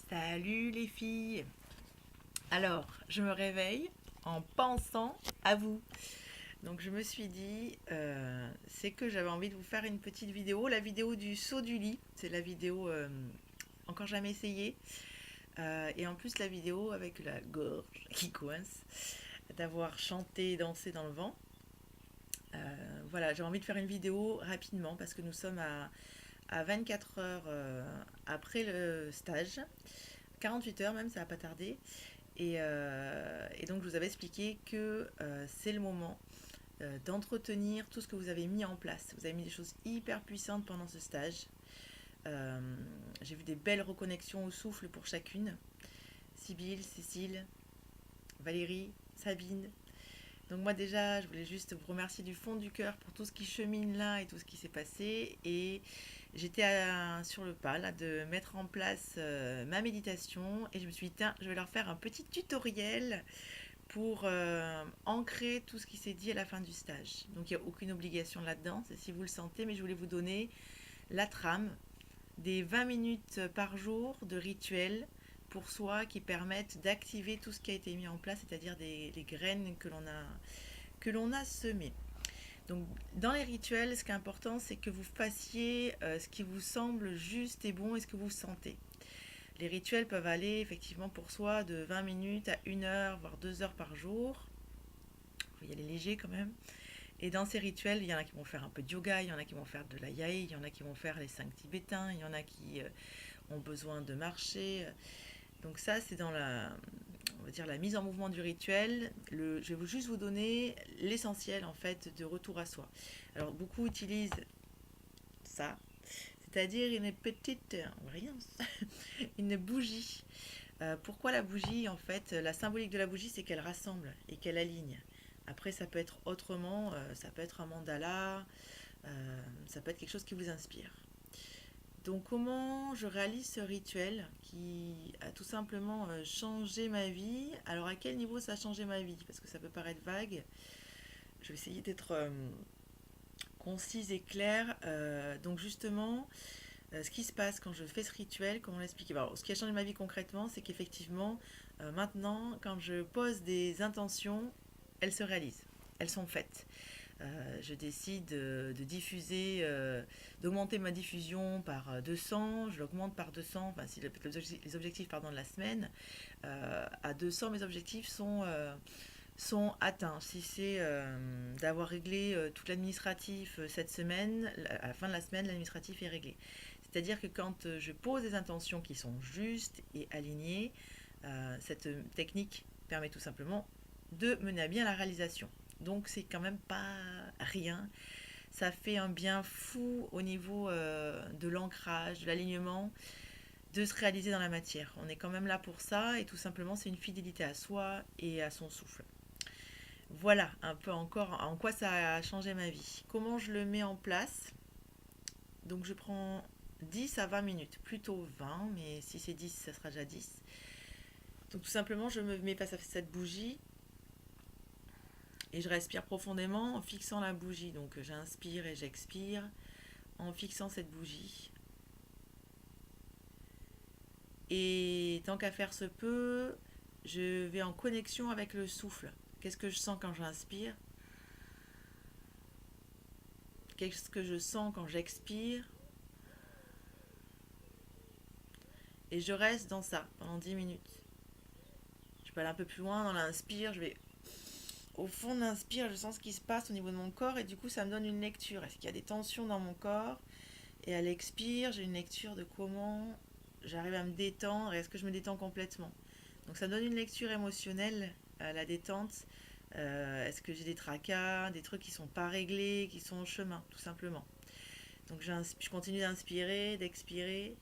Salut les filles. Alors, je me réveille en pensant à vous. Donc je me suis dit, c'est que j'avais envie de vous faire une petite vidéo, la vidéo du saut du lit. C'est la vidéo encore jamais essayée. Et en plus la vidéo avec la gorge qui coince, d'avoir chanté et dansé dans le vent. Voilà, j'ai envie de faire une vidéo rapidement parce que nous sommes à 24 heures après le stage. 48 heures même, ça va pas tarder. Et donc, je vous avais expliqué que c'est le moment d'entretenir tout ce que vous avez mis en place. Vous avez mis des choses hyper puissantes pendant ce stage. Euh, j'ai vu des belles reconnexions au souffle pour chacune. Sybille, Cécile, Valérie, Sabine. Donc moi déjà, je voulais juste vous remercier du fond du cœur pour tout ce qui chemine là et tout ce qui s'est passé. Et j'étais sur le pas là, de mettre en place ma méditation et je me suis dit, tiens, je vais leur faire un petit tutoriel pour ancrer tout ce qui s'est dit à la fin du stage. Donc il n'y a aucune obligation là-dedans, c'est si vous le sentez, mais je voulais vous donner la trame des 20 minutes par jour de rituels pour soi qui permettent d'activer tout ce qui a été mis en place, c'est-à-dire les graines que l'on a semées. Donc dans les rituels, ce qui est important, c'est que vous fassiez ce qui vous semble juste et bon et ce que vous sentez. Les rituels peuvent aller effectivement pour soi de 20 minutes à 1 heure, voire 2 heures par jour. Il faut y aller léger quand même. Et dans ces rituels, il y en a qui vont faire un peu de yoga, il y en a qui vont faire de la yaï, il y en a qui vont faire les 5 tibétains, il y en a qui ont besoin de marcher. Donc ça, c'est dans on va dire la mise en mouvement du rituel. Je vais juste vous donner l'essentiel en fait de retour à soi. Alors beaucoup utilisent ça, c'est-à-dire une petite, rien, une bougie. Pourquoi la bougie? En fait, la symbolique de la bougie, c'est qu'elle rassemble et qu'elle aligne. Après, ça peut être autrement, ça peut être un mandala, ça peut être quelque chose qui vous inspire. Donc, comment je réalise ce rituel qui a tout simplement changé ma vie? Alors, à quel niveau ça a changé ma vie? Parce que ça peut paraître vague. Je vais essayer d'être concise et claire. Donc, justement, ce qui se passe quand je fais ce rituel, comment l'expliquer? Alors, ce qui a changé ma vie concrètement, c'est qu'effectivement, maintenant, quand je pose des intentions, elles se réalisent, elles sont faites. Je décide de diffuser, d'augmenter ma diffusion par 200, je l'augmente par 200, enfin, si les objectifs pardon, de la semaine, à 200, mes objectifs sont atteints. Si c'est d'avoir réglé tout l'administratif cette semaine, à la fin de la semaine, l'administratif est réglé. C'est-à-dire que quand je pose des intentions qui sont justes et alignées, cette technique permet tout simplement de mener à bien la réalisation. Donc c'est quand même pas rien. Ça fait un bien fou au niveau de l'ancrage, de l'alignement, de se réaliser dans la matière. On est quand même là pour ça et tout simplement c'est une fidélité à soi et à son souffle. Voilà un peu encore en quoi ça a changé ma vie. Comment je le mets en place? Donc je prends 10 à 20 minutes, plutôt 20, mais si c'est 10, ça sera déjà 10. Donc tout simplement, je me mets face à cette bougie et je respire profondément en fixant la bougie. Donc j'inspire et j'expire en fixant cette bougie. Et tant qu'à faire se peut, je vais en connexion avec le souffle. Qu'est-ce que je sens quand j'inspire? Qu'est-ce que je sens quand j'expire? Et je reste dans ça pendant 10 minutes. Je peux aller un peu plus loin dans l'inspire, je vais au fond de l'inspire, je sens ce qui se passe au niveau de mon corps et du coup ça me donne une lecture. Est-ce qu'il y a des tensions dans mon corps? Et à l'expire, j'ai une lecture de comment j'arrive à me détendre et est-ce que je me détends complètement. Donc ça me donne une lecture émotionnelle à la détente. Est-ce que j'ai des tracas, des trucs qui sont pas réglés, qui sont au chemin, tout simplement. Donc je continue d'inspirer, d'expirer.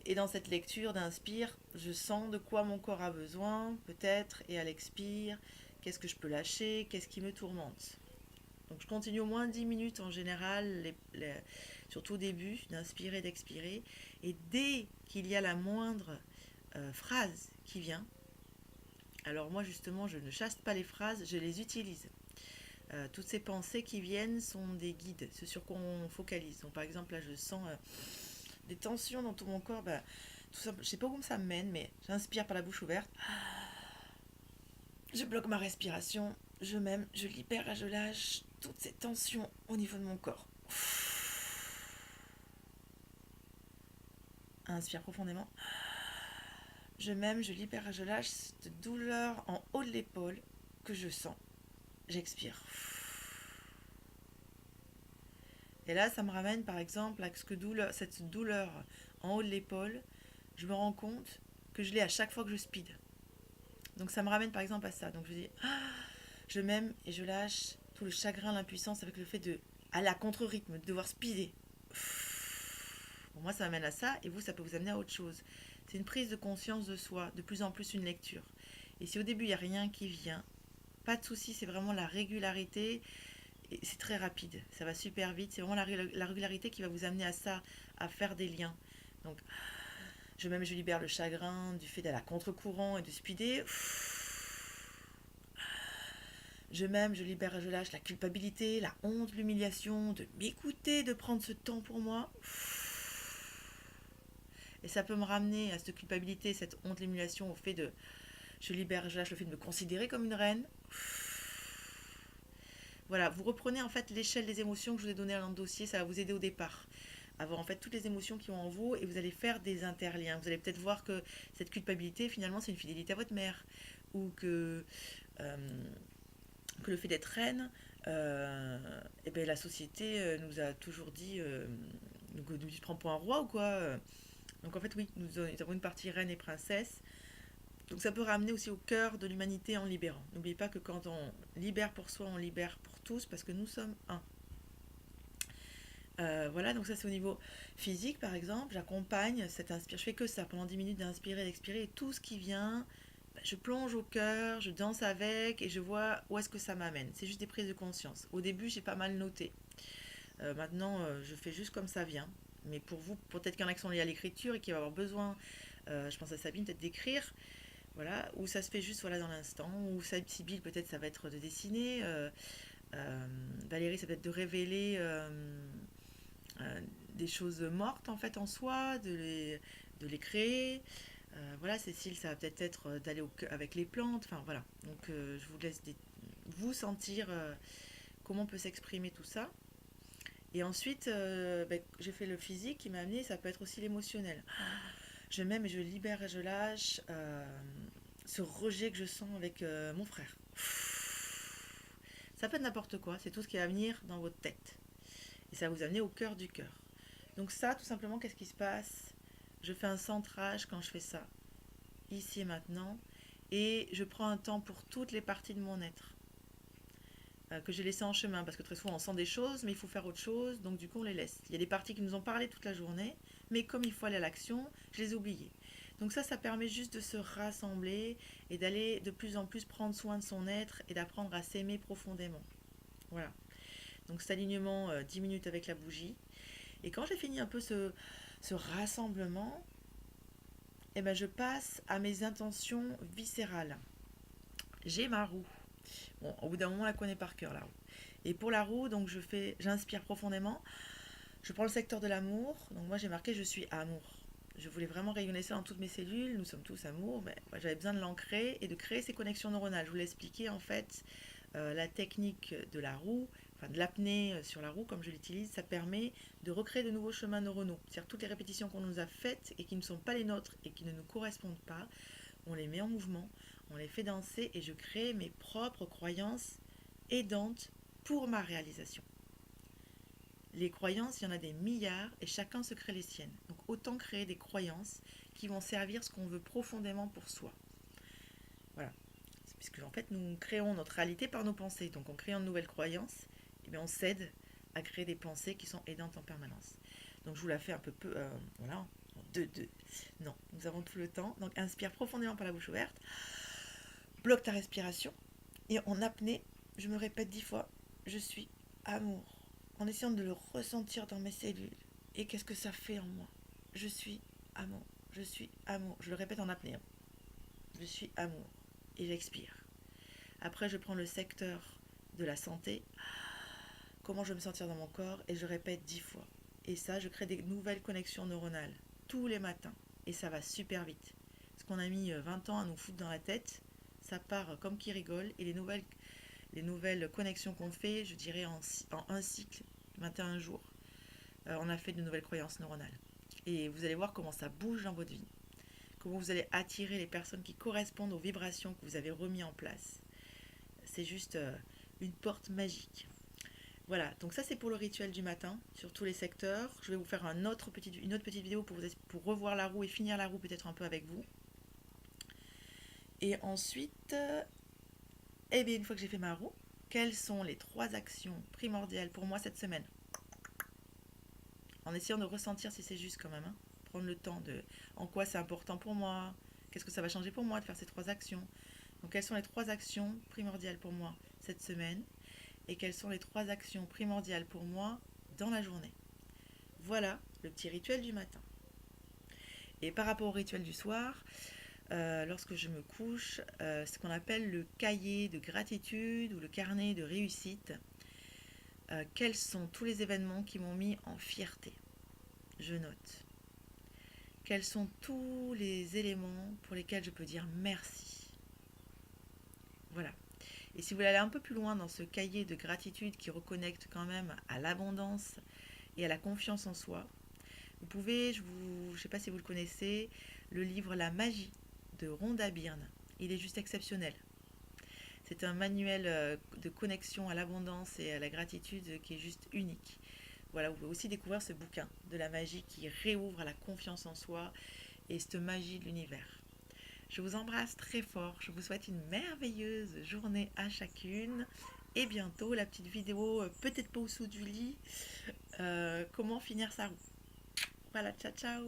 Et dans cette lecture d'inspire, je sens de quoi mon corps a besoin, peut-être, et à l'expire, qu'est-ce que je peux lâcher, qu'est-ce qui me tourmente. Donc je continue au moins 10 minutes en général, surtout au début, d'inspirer, d'expirer. Et dès qu'il y a la moindre phrase qui vient, alors moi justement je ne chasse pas les phrases, je les utilise. Toutes ces pensées qui viennent sont des guides, c'est sur quoi on focalise. Donc par exemple là je sens des tensions dans tout mon corps, bah, tout simple, je sais pas où ça me mène, mais j'inspire par la bouche ouverte. Je bloque ma respiration. Je m'aime, je libère et je lâche toutes ces tensions au niveau de mon corps. Inspire profondément. Je m'aime, je libère et je lâche cette douleur en haut de l'épaule que je sens. J'expire. Et là, ça me ramène par exemple à cette douleur en haut de l'épaule. Je me rends compte que je l'ai à chaque fois que je speed. Donc ça me ramène par exemple à ça. Donc je dis, je m'aime et je lâche tout le chagrin, l'impuissance avec le fait de aller à contre-rythme, de devoir speeder. Pour moi, ça m'amène à ça et vous, ça peut vous amener à autre chose. C'est une prise de conscience de soi, de plus en plus une lecture. Et si au début, il n'y a rien qui vient, pas de souci, c'est vraiment la régularité. Et c'est très rapide, ça va super vite. C'est vraiment la régularité qui va vous amener à ça, à faire des liens. Donc, je libère le chagrin du fait d'aller à contre-courant et de speeder. Je m'aime, je libère et je lâche la culpabilité, la honte, l'humiliation, de m'écouter, de prendre ce temps pour moi. Et ça peut me ramener à cette culpabilité, cette honte, l'humiliation, au fait de... Je libère et je lâche le fait de me considérer comme une reine. Voilà, vous reprenez en fait l'échelle des émotions que je vous ai données dans le dossier, ça va vous aider au départ. Avoir en fait toutes les émotions qui ont en vous et vous allez faire des interliens. Vous allez peut-être voir que cette culpabilité, finalement, c'est une fidélité à votre mère. Ou euh, que le fait d'être reine, eh ben, la société nous a toujours dit nous prend pour un roi ou quoi. Donc en fait, oui, nous avons une partie reine et princesse. Donc ça peut ramener aussi au cœur de l'humanité en libérant. N'oubliez pas que quand on libère pour soi, on libère pour tous parce que nous sommes un. Voilà, donc ça c'est au niveau physique par exemple. J'accompagne cette inspiration. Je fais que ça pendant 10 minutes d'inspirer, d'expirer et tout ce qui vient, je plonge au cœur, je danse avec et je vois où est-ce que ça m'amène. C'est juste des prises de conscience. Au début, j'ai pas mal noté. Maintenant, je fais juste comme ça vient. Mais pour vous, peut-être qu'il y en a qui sont liés à l'écriture et qui vont avoir besoin, je pense à Sabine, peut-être d'écrire. Voilà, ou ça se fait juste voilà, dans l'instant, ou Sibylle, peut-être ça va être de dessiner. Valérie, ça peut être de révéler des choses mortes en fait en soi, de les créer. Voilà, Cécile, ça va peut-être être d'aller avec les plantes. Enfin voilà, donc je vous laisse vous sentir comment peut s'exprimer tout ça. Et ensuite, j'ai fait le physique qui m'a amené, ça peut être aussi l'émotionnel. Je m'aime et je libère et je lâche ce rejet que je sens avec mon frère. Ça peut être n'importe quoi, c'est tout ce qui va venir dans votre tête. Et ça va vous amener au cœur du cœur. Donc ça, tout simplement, qu'est-ce qui se passe? Je fais un centrage quand je fais ça, ici et maintenant, et je prends un temps pour toutes les parties de mon être que j'ai laissées en chemin, parce que très souvent on sent des choses, mais il faut faire autre chose, donc du coup on les laisse. Il y a des parties qui nous ont parlé toute la journée, mais comme il faut aller à l'action, je les ai oubliées. Donc ça permet juste de se rassembler et d'aller de plus en plus prendre soin de son être et d'apprendre à s'aimer profondément. Voilà. Donc cet alignement 10 minutes avec la bougie. Et quand j'ai fini un peu ce rassemblement, eh ben je passe à mes intentions viscérales. J'ai ma roue. Bon, au bout d'un moment, on la connaît par cœur, la roue. Et pour la roue, donc j'inspire profondément. Je prends le secteur de l'amour. Donc moi, j'ai marqué je suis amour. Je voulais vraiment rayonner ça dans toutes mes cellules. Nous sommes tous amour. Mais moi, j'avais besoin de l'ancrer et de créer ces connexions neuronales. Je voulais expliquer en fait la technique de la roue, enfin de l'apnée sur la roue comme je l'utilise. Ça permet de recréer de nouveaux chemins neuronaux. C'est-à-dire toutes les répétitions qu'on nous a faites et qui ne sont pas les nôtres et qui ne nous correspondent pas, on les met en mouvement, on les fait danser et je crée mes propres croyances aidantes pour ma réalisation. Les croyances, il y en a des milliards et chacun se crée les siennes. Donc autant créer des croyances qui vont servir ce qu'on veut profondément pour soi. Voilà. Puisque en fait nous créons notre réalité par nos pensées. Donc en créant de nouvelles croyances, eh bien, on s'aide à créer des pensées qui sont aidantes en permanence. Donc je vous la fais un peu voilà. Deux. Non, nous avons tout le temps. Donc inspire profondément par la bouche ouverte. Bloque ta respiration. Et en apnée, je me répète 10 fois, je suis amour. En essayant de le ressentir dans mes cellules. Et qu'est-ce que ça fait en moi? Je suis amour. Je suis amour. Je le répète en apnée. Je suis amour. Et j'expire. Après, je prends le secteur de la santé. Comment je vais me sentir dans mon corps? Et je répète 10 fois. Et ça, je crée des nouvelles connexions neuronales tous les matins. et ça va super vite. Ce qu'on a mis 20 ans à nous foutre dans la tête, ça part comme qui rigole, et les nouvelles connexions qu'on fait, je dirais en un cycle, 21 jours, on a fait de nouvelles croyances neuronales. Et vous allez voir comment ça bouge dans votre vie, comment vous allez attirer les personnes qui correspondent aux vibrations que vous avez remis en place. C'est juste une porte magique. Voilà, donc ça c'est pour le rituel du matin sur tous les secteurs. Je vais vous faire une autre petite vidéo pour revoir la roue et finir la roue peut-être un peu avec vous. Et ensuite, eh bien, une fois que j'ai fait ma roue, quelles sont les 3 actions primordiales pour moi cette semaine? En essayant de ressentir si c'est juste quand même. Hein. Prendre le temps de en quoi c'est important pour moi, qu'est-ce que ça va changer pour moi de faire ces 3 actions. Donc quelles sont les 3 actions primordiales pour moi cette semaine et quelles sont les 3 actions primordiales pour moi dans la journée. Voilà le petit rituel du matin. Et par rapport au rituel du soir, lorsque je me couche, ce qu'on appelle le cahier de gratitude ou le carnet de réussite. Quels sont tous les événements qui m'ont mis en fierté? Je note. Quels sont tous les éléments pour lesquels je peux dire merci? Voilà. Et si vous voulez aller un peu plus loin dans ce cahier de gratitude qui reconnecte quand même à l'abondance et à la confiance en soi, vous pouvez, je ne sais pas si vous le connaissez, le livre La magie de Rhonda Byrne. Il est juste exceptionnel. C'est un manuel de connexion à l'abondance et à la gratitude qui est juste unique. Voilà, vous pouvez aussi découvrir ce bouquin de la magie qui réouvre à la confiance en soi et cette magie de l'univers. Je vous embrasse très fort, je vous souhaite une merveilleuse journée à chacune et bientôt la petite vidéo, peut-être pas au dessous du lit, comment finir sa roue. Voilà, ciao ciao.